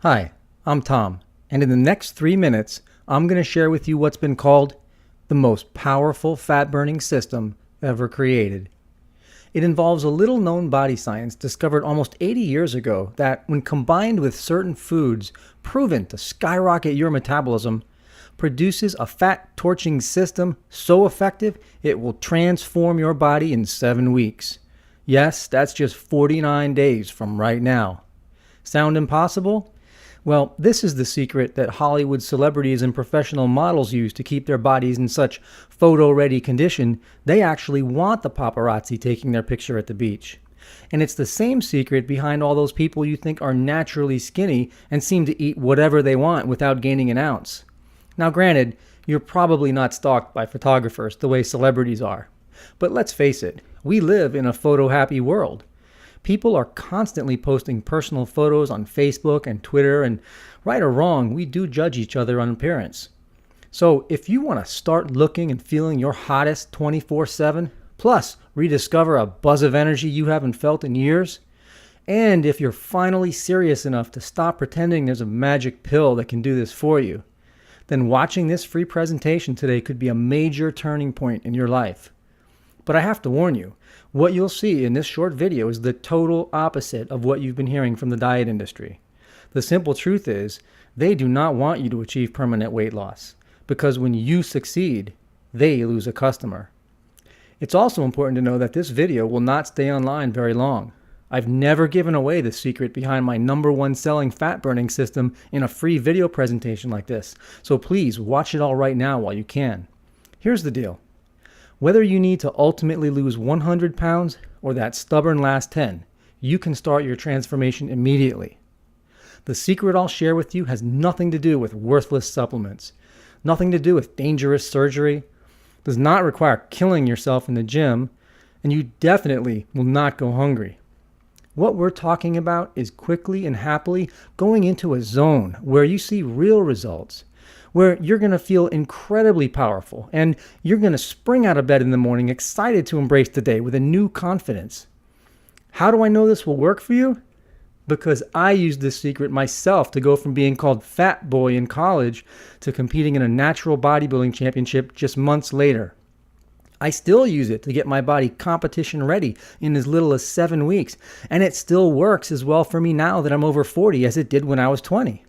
Hi, I'm Tom, and in the next 3 minutes, I'm going to share with you what's been called the most powerful fat-burning system ever created. It involves a little-known body science discovered almost 80 years ago that, when combined with certain foods proven to skyrocket your metabolism, produces a fat-torching system so effective it will transform your body in 7 weeks. Yes, that's just 49 days from right now. Sound impossible? Well, this is the secret that Hollywood celebrities and professional models use to keep their bodies in such photo-ready condition, they actually want the paparazzi taking their picture at the beach. And it's the same secret behind all those people you think are naturally skinny and seem to eat whatever they want without gaining an ounce. Now granted, you're probably not stalked by photographers the way celebrities are. But let's face it, we live in a photo-happy world. People are constantly posting personal photos on Facebook and Twitter, and right or wrong, we do judge each other on appearance. So if you want to start looking and feeling your hottest 24/7, plus rediscover a buzz of energy you haven't felt in years, and if you're finally serious enough to stop pretending there's a magic pill that can do this for you, then watching this free presentation today could be a major turning point in your life. But I have to warn you, what you'll see in this short video is the total opposite of what you've been hearing from the diet industry. The simple truth is, they do not want you to achieve permanent weight loss, because when you succeed, they lose a customer. It's also important to know that this video will not stay online very long. I've never given away the secret behind my #1 selling fat burning system in a free video presentation like this, so please watch it all right now while you can. Here's the deal. Whether you need to ultimately lose 100 pounds or that stubborn last 10, you can start your transformation immediately. The secret I'll share with you has nothing to do with worthless supplements, nothing to do with dangerous surgery, does not require killing yourself in the gym, and you definitely will not go hungry. What we're talking about is quickly and happily going into a zone where you see real results, where you're going to feel incredibly powerful, and you're going to spring out of bed in the morning excited to embrace the day with a new confidence. How do I know this will work for you? Because I used this secret myself to go from being called Fat Boy in college to competing in a natural bodybuilding championship just months later. I still use it to get my body competition ready in as little as 7 weeks, and it still works as well for me now that I'm over 40 as it did when I was 20.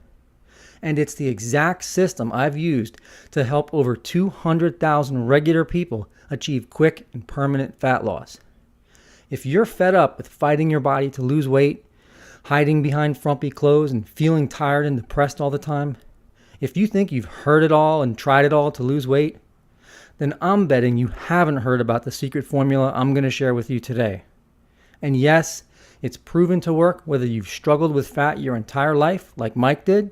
And it's the exact system I've used to help over 200,000 regular people achieve quick and permanent fat loss. If you're fed up with fighting your body to lose weight, hiding behind frumpy clothes and feeling tired and depressed all the time, if you think you've heard it all and tried it all to lose weight, then I'm betting you haven't heard about the secret formula I'm going to share with you today. And yes, it's proven to work whether you've struggled with fat your entire life, like Mike did,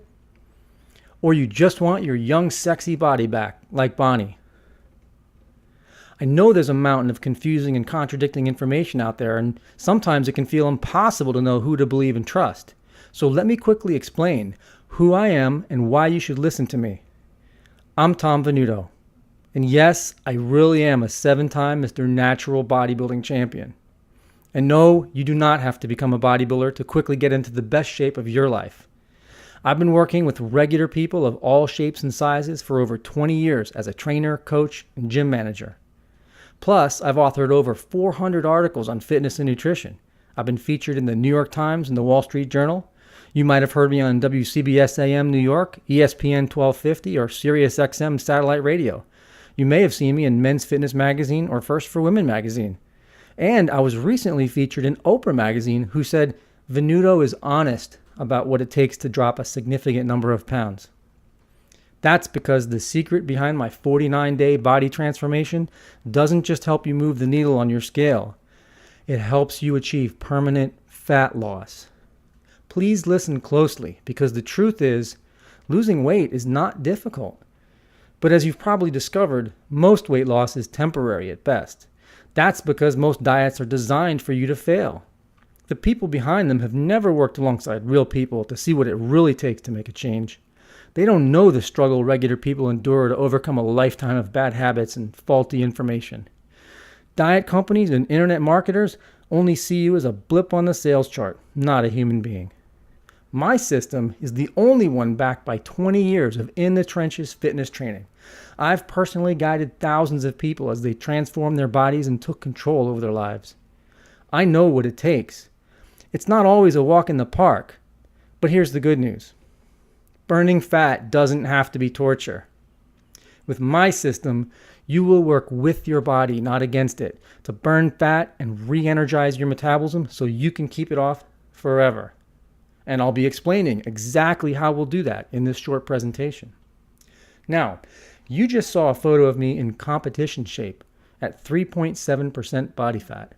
or you just want your young, sexy body back, like Bonnie. I know there's a mountain of confusing and contradicting information out there, and sometimes it can feel impossible to know who to believe and trust. So let me quickly explain who I am and why you should listen to me. I'm Tom Venuto. And yes, I really am a 7-time Mr. Natural Bodybuilding Champion. And no, you do not have to become a bodybuilder to quickly get into the best shape of your life. I've been working with regular people of all shapes and sizes for over 20 years as a trainer, coach, and gym manager. Plus, I've authored over 400 articles on fitness and nutrition. I've been featured in the New York Times and the Wall Street Journal. You might have heard me on WCBS AM New York, ESPN 1250, or Sirius XM satellite radio. You may have seen me in Men's Fitness Magazine or First for Women Magazine. And I was recently featured in Oprah Magazine, who said, Venuto is honest about what it takes to drop a significant number of pounds. That's because the secret behind my 49-day body transformation doesn't just help you move the needle on your scale. It helps you achieve permanent fat loss. Please listen closely, because the truth is, losing weight is not difficult. But as you've probably discovered, most weight loss is temporary at best. That's because most diets are designed for you to fail. The people behind them have never worked alongside real people to see what it really takes to make a change. They don't know the struggle regular people endure to overcome a lifetime of bad habits and faulty information. Diet companies and internet marketers only see you as a blip on the sales chart, not a human being. My system is the only one backed by 20 years of in-the-trenches fitness training. I've personally guided thousands of people as they transformed their bodies and took control over their lives. I know what it takes. It's not always a walk in the park, but here's the good news. Burning fat doesn't have to be torture. With my system, you will work with your body, not against it, to burn fat and re-energize your metabolism so you can keep it off forever. And I'll be explaining exactly how we'll do that in this short presentation. Now, you just saw a photo of me in competition shape at 3.7% body fat.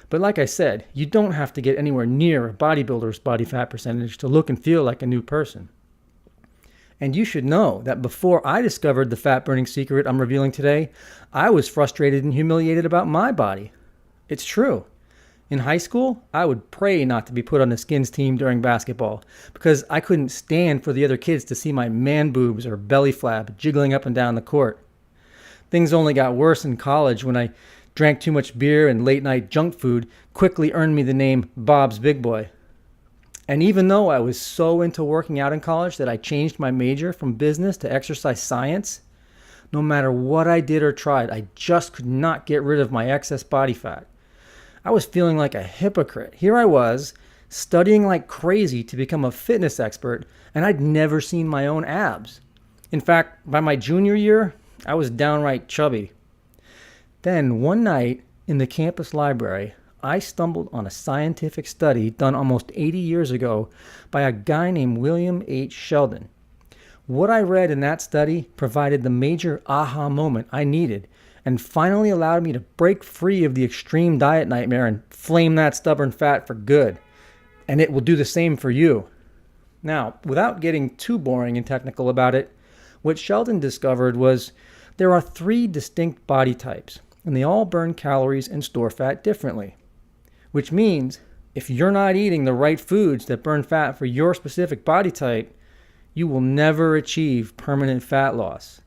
But like I said, you don't have to get anywhere near a bodybuilder's body fat percentage to look and feel like a new person. And you should know that before I discovered the fat burning secret I'm revealing today, I was frustrated and humiliated about my body. It's true. In high school, I would pray not to be put on the skins team during basketball because I couldn't stand for the other kids to see my man boobs or belly flab jiggling up and down the court. Things only got worse in college when I drank too much beer and late night junk food quickly earned me the name Bob's Big Boy. And even though I was so into working out in college that I changed my major from business to exercise science, no matter what I did or tried, I just could not get rid of my excess body fat. I was feeling like a hypocrite. Here I was, studying like crazy to become a fitness expert, and I'd never seen my own abs. In fact, by my junior year, I was downright chubby. Then one night in the campus library, I stumbled on a scientific study done almost 80 years ago by a guy named William H. Sheldon. What I read in that study provided the major aha moment I needed and finally allowed me to break free of the extreme diet nightmare and flame that stubborn fat for good. And it will do the same for you. Now, without getting too boring and technical about it, what Sheldon discovered was there are 3 distinct body types, and they all burn calories and store fat differently. Which means if you're not eating the right foods that burn fat for your specific body type, you will never achieve permanent fat loss.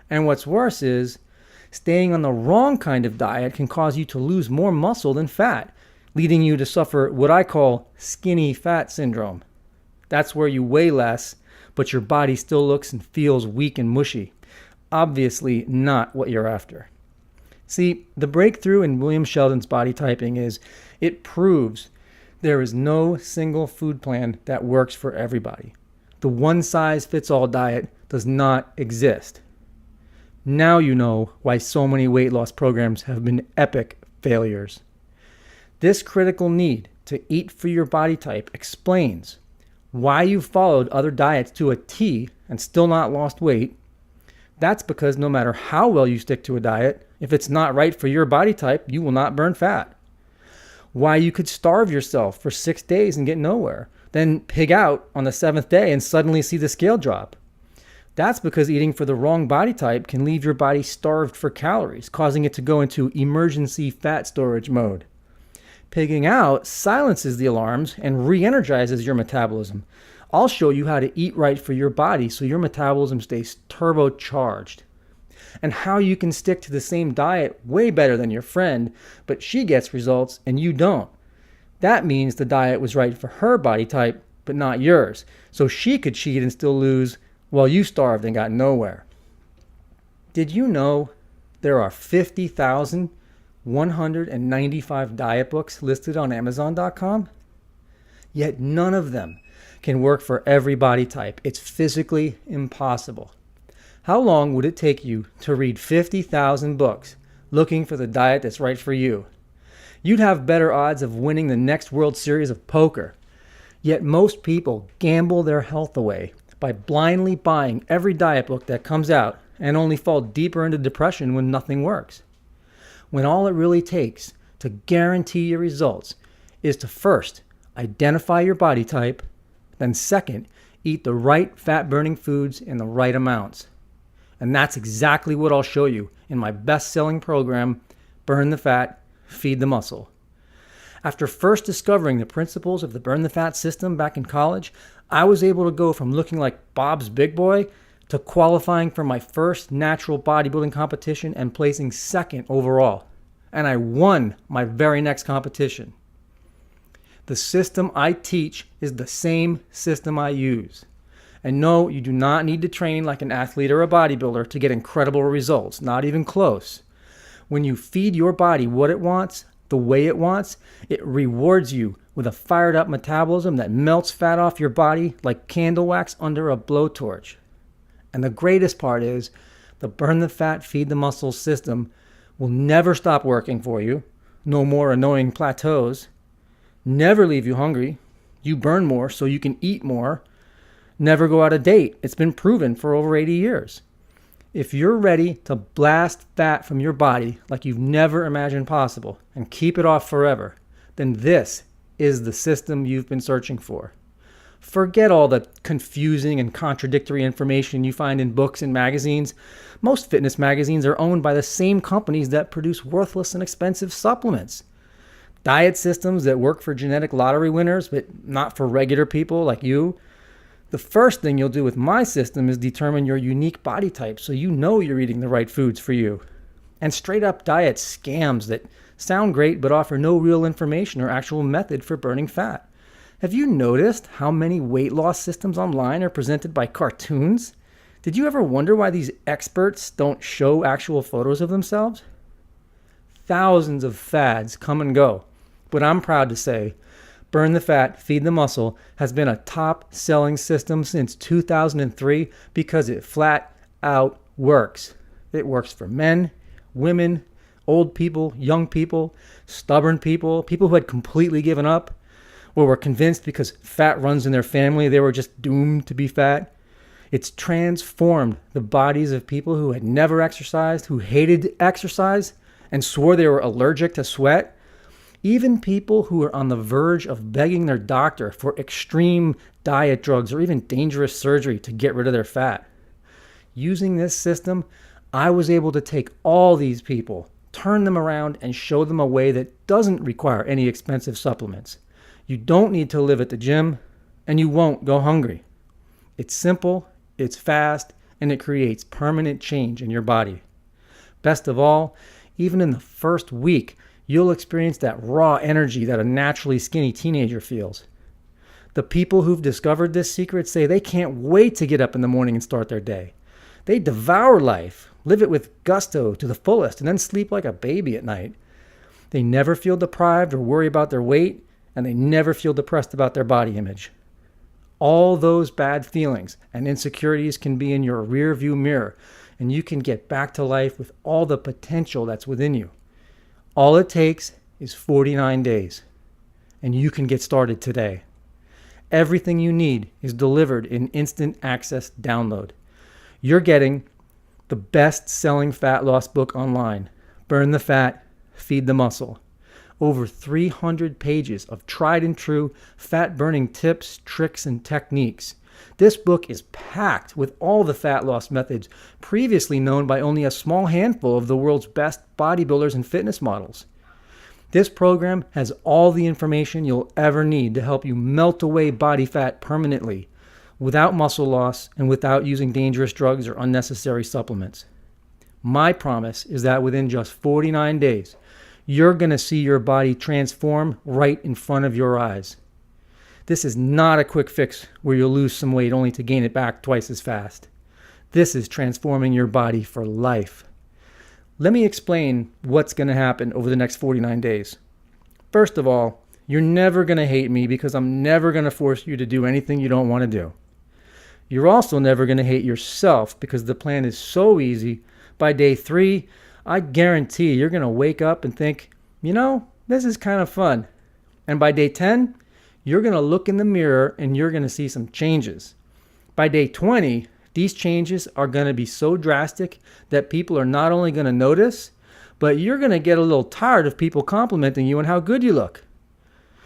And what's worse is, staying on the wrong kind of diet can cause you to lose more muscle than fat, leading you to suffer what I call skinny fat syndrome. That's where you weigh less, but your body still looks and feels weak and mushy. Obviously not what you're after. See, the breakthrough in William Sheldon's body typing is it proves there is no single food plan that works for everybody. The one-size-fits-all diet does not exist. Now you know why so many weight loss programs have been epic failures. This critical need to eat for your body type explains why you've followed other diets to a T and still not lost weight. That's because no matter how well you stick to a diet, if it's not right for your body type, you will not burn fat. Why you could starve yourself for 6 days and get nowhere, then pig out on the 7th day and suddenly see the scale drop. That's because eating for the wrong body type can leave your body starved for calories, causing it to go into emergency fat storage mode. Pigging out silences the alarms and re-energizes your metabolism. I'll show you how to eat right for your body so your metabolism stays turbocharged. And how you can stick to the same diet way better than your friend, but she gets results and you don't. That means the diet was right for her body type, but not yours. So she could cheat and still lose, while you starved and got nowhere. Did you know there are 50,195 diet books listed on Amazon.com? Yet none of them can work for every body type. It's physically impossible. How long would it take you to read 50,000 books looking for the diet that's right for you? You'd have better odds of winning the next World Series of poker. Yet most people gamble their health away by blindly buying every diet book that comes out and only fall deeper into depression when nothing works. When all it really takes to guarantee your results is to first identify your body type, then second, eat the right fat-burning foods in the right amounts. And that's exactly what I'll show you in my best-selling program, Burn the Fat, Feed the Muscle. After first discovering the principles of the Burn the Fat system back in college, I was able to go from looking like Bob's Big Boy to qualifying for my first natural bodybuilding competition and placing second overall. And I won my very next competition. The system I teach is the same system I use. And no, you do not need to train like an athlete or a bodybuilder to get incredible results, not even close. When you feed your body what it wants, the way it wants, it rewards you with a fired up metabolism that melts fat off your body like candle wax under a blowtorch. And the greatest part is, the burn the fat, feed the muscles system will never stop working for you. No more annoying plateaus. Never leave you hungry. You burn more so you can eat more. Never go out of date. It's been proven for over 80 years. If you're ready to blast fat from your body like you've never imagined possible and keep it off forever, then this is the system you've been searching for. Forget all the confusing and contradictory information you find in books and magazines. Most fitness magazines are owned by the same companies that produce worthless and expensive supplements. Diet systems that work for genetic lottery winners, but not for regular people like you. The first thing you'll do with my system is determine your unique body type so you know you're eating the right foods for you. And straight up diet scams that sound great but offer no real information or actual method for burning fat. Have you noticed how many weight loss systems online are presented by cartoons? Did you ever wonder why these experts don't show actual photos of themselves? Thousands of fads come and go, but I'm proud to say Burn the Fat, Feed the Muscle has been a top-selling system since 2003 because it flat out works. It works for men, women, old people, young people, stubborn people, people who had completely given up, or were convinced because fat runs in their family they were just doomed to be fat. It's transformed the bodies of people who had never exercised, who hated exercise, and swore they were allergic to sweat. Even people who are on the verge of begging their doctor for extreme diet drugs or even dangerous surgery to get rid of their fat. Using this system, I was able to take all these people, turn them around, and show them a way that doesn't require any expensive supplements. You don't need to live at the gym, and you won't go hungry. It's simple, it's fast, and it creates permanent change in your body. Best of all, even in the first week, you'll experience that raw energy that a naturally skinny teenager feels. The people who've discovered this secret say they can't wait to get up in the morning and start their day. They devour life, live it with gusto to the fullest, and then sleep like a baby at night. They never feel deprived or worry about their weight, and they never feel depressed about their body image. All those bad feelings and insecurities can be in your rear view mirror, and you can get back to life with all the potential that's within you. All it takes is 49 days, and you can get started today. Everything you need is delivered in instant access download. You're getting the best-selling fat loss book online, Burn the Fat, Feed the Muscle. Over 300 pages of tried and true fat-burning tips, tricks, and techniques. This book is packed with all the fat loss methods previously known by only a small handful of the world's best bodybuilders and fitness models. This program has all the information you'll ever need to help you melt away body fat permanently, without muscle loss and without using dangerous drugs or unnecessary supplements. My promise is that within just 49 days, you're going to see your body transform right in front of your eyes. This is not a quick fix where you'll lose some weight only to gain it back twice as fast. This is transforming your body for life. Let me explain what's going to happen over the next 49 days. First of all, you're never going to hate me because I'm never going to force you to do anything you don't want to do. You're also never going to hate yourself because the plan is so easy. By day 3, I guarantee you're going to wake up and think, this is kind of fun. And by day 10, you're going to look in the mirror and you're going to see some changes. By day 20, these changes are going to be so drastic that people are not only going to notice, but you're going to get a little tired of people complimenting you on how good you look.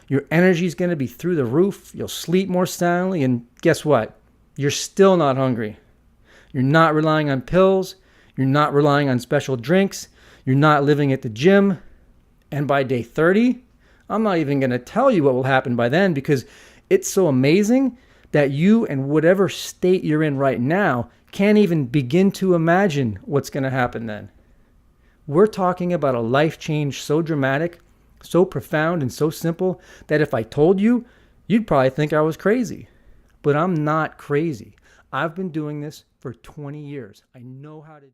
Your energy is going to be through the roof. You'll sleep more soundly. And guess what? You're still not hungry. You're not relying on pills. You're not relying on special drinks. You're not living at the gym. And by day 30, I'm not even going to tell you what will happen by then because it's so amazing that you and whatever state you're in right now can't even begin to imagine what's going to happen then. We're talking about a life change so dramatic, So profound and so simple that if I told you, you'd probably think I was crazy. But I'm not crazy. I've been doing this for 20 years. I know how to